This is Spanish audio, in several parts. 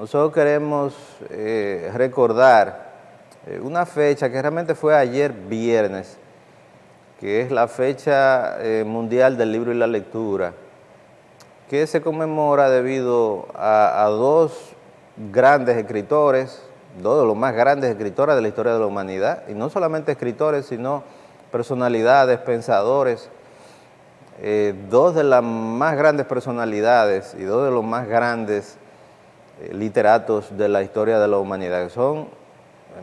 nosotros queremos recordar una fecha que realmente fue ayer viernes, que es la fecha mundial del libro y la lectura, que se conmemora debido a dos grandes escritores, dos de los más grandes escritores de la historia de la humanidad, y no solamente escritores, sino personalidades, pensadores, dos de las más grandes personalidades y dos de los más grandes literatos de la historia de la humanidad, que son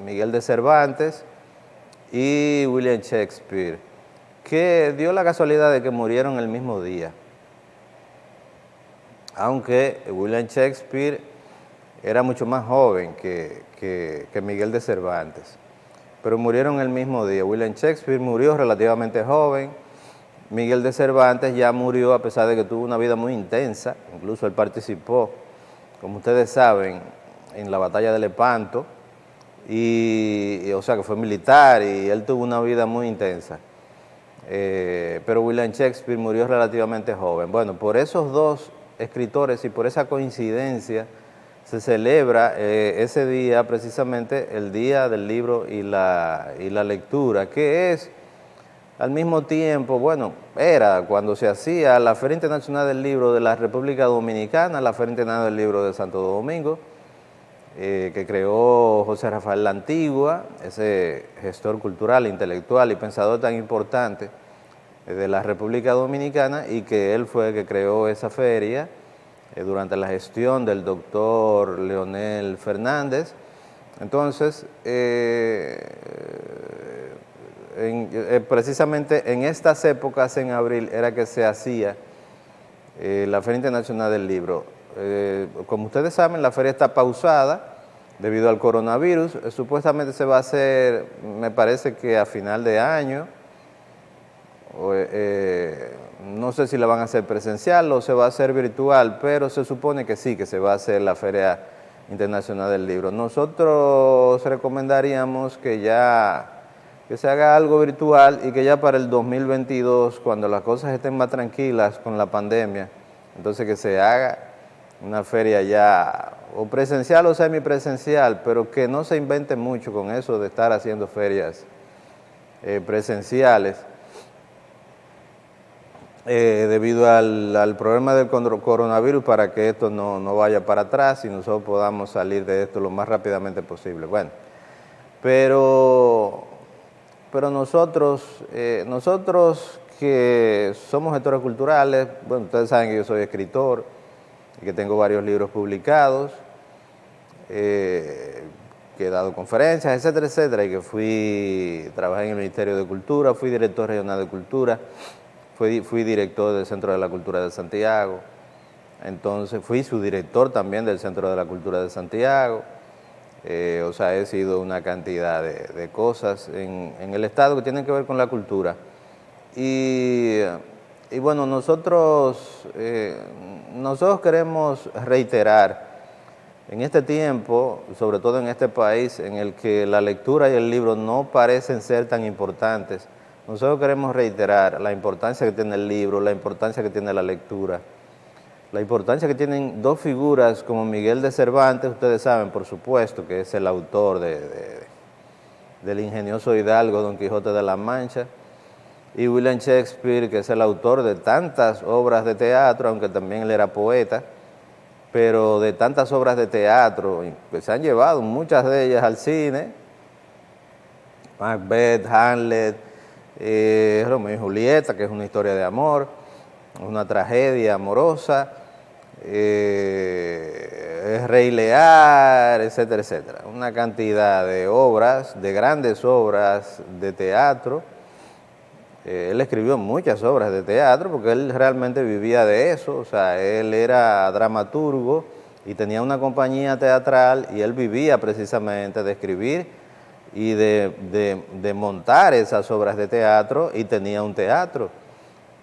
Miguel de Cervantes y William Shakespeare, que dio la casualidad de que murieron el mismo día, aunque William Shakespeare era mucho más joven que Miguel de Cervantes, pero murieron el mismo día. William Shakespeare murió relativamente joven, Miguel de Cervantes ya murió a pesar de que tuvo una vida muy intensa, incluso él participó, como ustedes saben, en la batalla de Lepanto, o sea que fue militar y él tuvo una vida muy intensa. Pero William Shakespeare murió relativamente joven. Bueno, por esos dos escritores y por esa coincidencia se celebra ese día, precisamente el Día del Libro y la Lectura, que es al mismo tiempo, bueno, era cuando se hacía la Feria Internacional del Libro de la República Dominicana, la Feria Internacional del Libro de Santo Domingo, que creó José Rafael La Antigua, ese gestor cultural, intelectual y pensador tan importante de la República Dominicana, y que él fue el que creó esa feria durante la gestión del doctor Leonel Fernández. Entonces, precisamente en estas épocas, en abril, era que se hacía la Feria Internacional del Libro. Como ustedes saben, la feria está pausada debido al coronavirus. Supuestamente se va a hacer, me parece que a final de año. No sé si la van a hacer presencial o se va a hacer virtual, pero se supone que sí, que se va a hacer la Feria Internacional del Libro. Nosotros recomendaríamos que se haga algo virtual y que ya para el 2022, cuando las cosas estén más tranquilas con la pandemia, entonces que se haga una feria ya o presencial o semipresencial, pero que no se invente mucho con eso de estar haciendo ferias presenciales. Debido al problema del coronavirus, para que esto no vaya para atrás y nosotros podamos salir de esto lo más rápidamente posible. Bueno, pero nosotros que somos gestores culturales, bueno, ustedes saben que yo soy escritor y que tengo varios libros publicados, que he dado conferencias, etcétera, etcétera, y que trabajé en el Ministerio de Cultura, fui director regional de Cultura, fui director del Centro de la Cultura de Santiago, entonces fui subdirector también del Centro de la Cultura de Santiago. O sea, he sido una cantidad de cosas en el Estado que tienen que ver con la cultura. Y bueno, nosotros queremos reiterar en este tiempo, sobre todo en este país, en el que la lectura y el libro no parecen ser tan importantes. Nosotros queremos reiterar la importancia que tiene el libro, la importancia que tiene la lectura, la importancia que tienen dos figuras como Miguel de Cervantes, ustedes saben, por supuesto, que es el autor del ingenioso hidalgo Don Quijote de la Mancha, y William Shakespeare, que es el autor de tantas obras de teatro, aunque también él era poeta, pero de tantas obras de teatro, que se han llevado muchas de ellas al cine, Macbeth, Hamlet, Romeo y Julieta, que es una historia de amor, una tragedia amorosa, Rey Lear, etcétera, etcétera. Una cantidad de obras, de grandes obras de teatro. Él escribió muchas obras de teatro porque él realmente vivía de eso, o sea, él era dramaturgo y tenía una compañía teatral y él vivía precisamente de escribir y de montar esas obras de teatro, y tenía un teatro.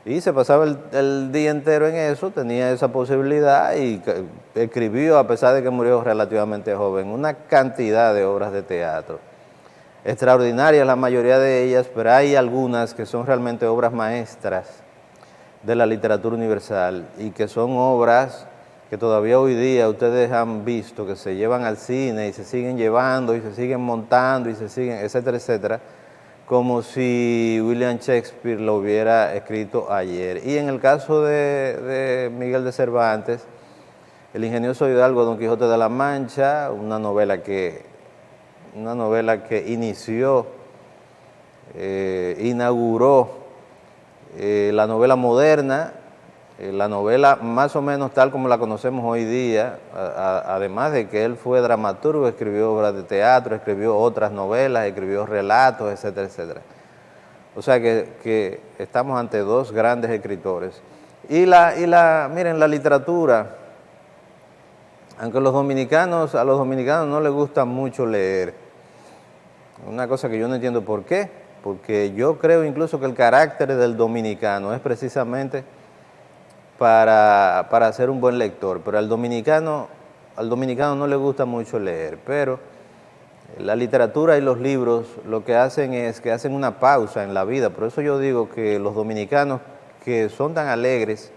Y se pasaba el día entero en eso, tenía esa posibilidad y escribió, a pesar de que murió relativamente joven, una cantidad de obras de teatro. Extraordinarias la mayoría de ellas, pero hay algunas que son realmente obras maestras de la literatura universal y que son obras que todavía hoy día ustedes han visto que se llevan al cine y se siguen llevando y se siguen montando y se siguen, etcétera, etcétera, como si William Shakespeare lo hubiera escrito ayer. Y en el caso de Miguel de Cervantes, El ingenioso Hidalgo Don Quijote de la Mancha, una novela que inició, inauguró la novela moderna, la novela más o menos tal como la conocemos hoy día, además de que él fue dramaturgo, escribió obras de teatro, escribió otras novelas, escribió relatos, etcétera, etcétera. O sea que estamos ante dos grandes escritores. Miren, la literatura, aunque a los dominicanos no les gusta mucho leer, una cosa que yo no entiendo por qué, porque yo creo incluso que el carácter del dominicano es precisamente para ser un buen lector, pero al dominicano no le gusta mucho leer, pero la literatura y los libros lo que hacen es que hacen una pausa en la vida. Por eso yo digo que los dominicanos que son tan alegres,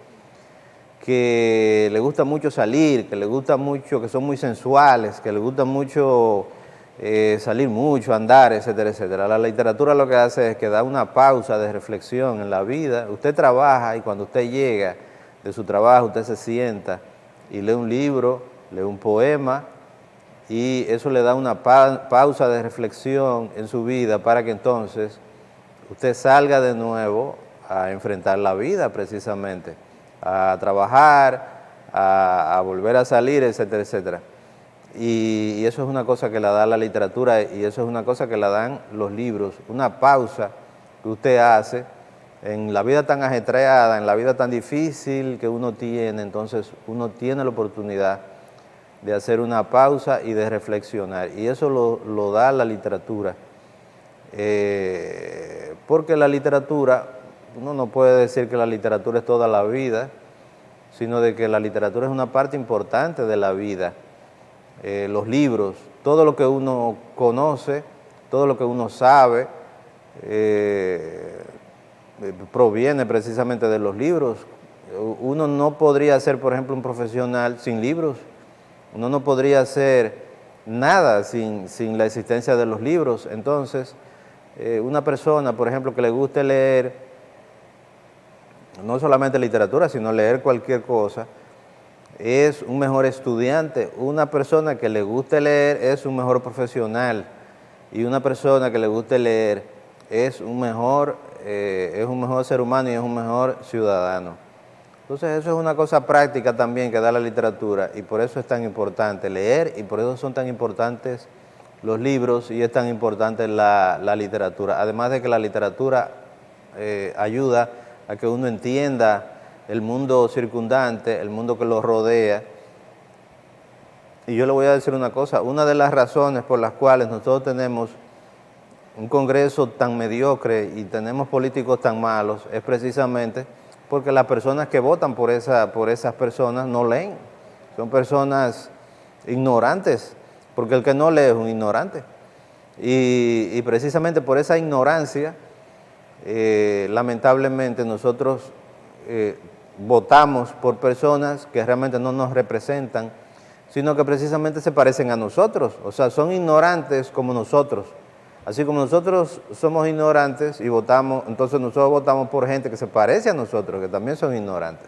que les gusta mucho salir, que les gusta mucho, que son muy sensuales, que les gusta mucho salir mucho, andar, etcétera, etcétera. La literatura lo que hace es que da una pausa de reflexión en la vida. Usted trabaja y cuando usted llega de su trabajo, usted se sienta y lee un libro, lee un poema, y eso le da una pausa de reflexión en su vida para que entonces usted salga de nuevo a enfrentar la vida precisamente, a trabajar, a volver a salir, etcétera, etcétera. Y eso es una cosa que la da la literatura y eso es una cosa que la dan los libros, una pausa que usted hace en la vida tan ajetreada, en la vida tan difícil que uno tiene. Entonces uno tiene la oportunidad de hacer una pausa y de reflexionar, y eso lo da la literatura, porque la literatura, uno no puede decir que la literatura es toda la vida, sino de que la literatura es una parte importante de la vida. Los libros, todo lo que uno conoce, todo lo que uno sabe, proviene precisamente de los libros. Uno no podría ser, por ejemplo, un profesional sin libros. Uno no podría hacer nada sin la existencia de los libros. Entonces, una persona, por ejemplo, que le guste leer, no solamente literatura, sino leer cualquier cosa, es un mejor estudiante. Una persona que le guste leer es un mejor profesional, y una persona que le guste leer es un mejor ser humano y es un mejor ciudadano. Entonces eso es una cosa práctica también que da la literatura, y por eso es tan importante leer y por eso son tan importantes los libros y es tan importante la literatura. Además de que la literatura ayuda a que uno entienda el mundo circundante, el mundo que lo rodea. Y yo le voy a decir una cosa, una de las razones por las cuales nosotros tenemos un Congreso tan mediocre y tenemos políticos tan malos es precisamente porque las personas que votan por esas personas no leen, son personas ignorantes, porque el que no lee es un ignorante. Y precisamente por esa ignorancia, lamentablemente nosotros votamos por personas que realmente no nos representan, sino que precisamente se parecen a nosotros, o sea, son ignorantes como nosotros. Así como nosotros somos ignorantes y votamos, entonces nosotros votamos por gente que se parece a nosotros, que también son ignorantes.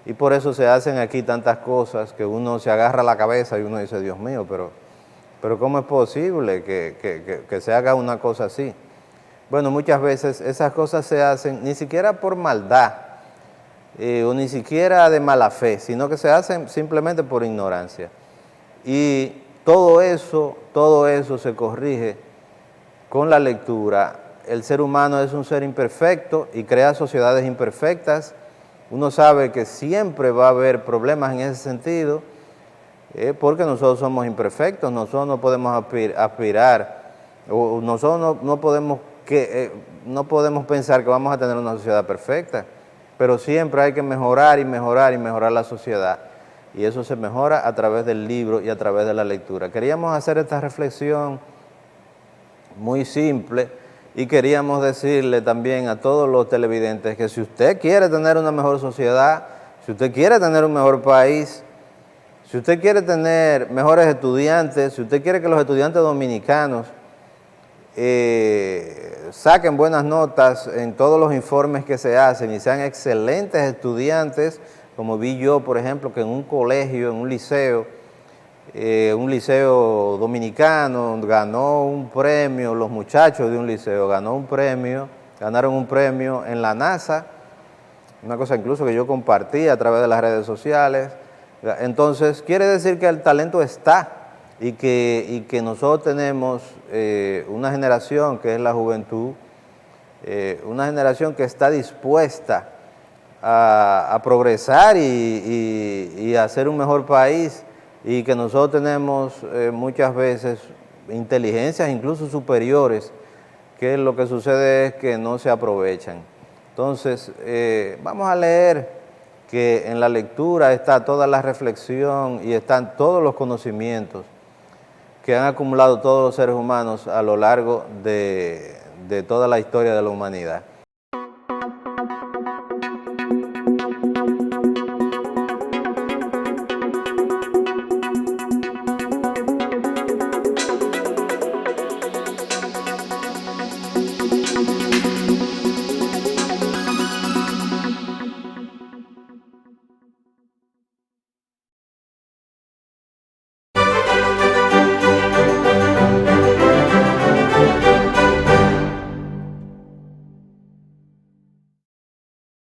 Y por eso se hacen aquí tantas cosas que uno se agarra la cabeza y uno dice, Dios mío, pero ¿cómo es posible que se haga una cosa así? Bueno, muchas veces esas cosas se hacen ni siquiera por maldad, o ni siquiera de mala fe, sino que se hacen simplemente por ignorancia. Y todo eso se corrige con la lectura. El ser humano es un ser imperfecto y crea sociedades imperfectas. Uno sabe que siempre va a haber problemas en ese sentido, porque nosotros somos imperfectos, nosotros no podemos aspirar, o nosotros no podemos pensar que vamos a tener una sociedad perfecta, pero siempre hay que mejorar y mejorar y mejorar la sociedad, y eso se mejora a través del libro y a través de la lectura. Queríamos hacer esta reflexión muy simple y queríamos decirle también a todos los televidentes que si usted quiere tener una mejor sociedad, Si usted quiere tener un mejor país, si usted quiere tener mejores estudiantes, si usted quiere que los estudiantes dominicanos saquen buenas notas en todos los informes que se hacen y sean excelentes estudiantes, como vi yo, por ejemplo, que en un colegio, en un liceo dominicano, ganó un premio, los muchachos de un liceo ganaron un premio en la NASA, una cosa incluso que yo compartí a través de las redes sociales. Entonces, quiere decir que el talento está y que nosotros tenemos una generación que es la juventud, una generación que está dispuesta a progresar y a hacer un mejor país, y que nosotros tenemos muchas veces inteligencias incluso superiores, que lo que sucede es que no se aprovechan. Entonces, vamos a leer que en la lectura está toda la reflexión y están todos los conocimientos que han acumulado todos los seres humanos a lo largo de toda la historia de la humanidad.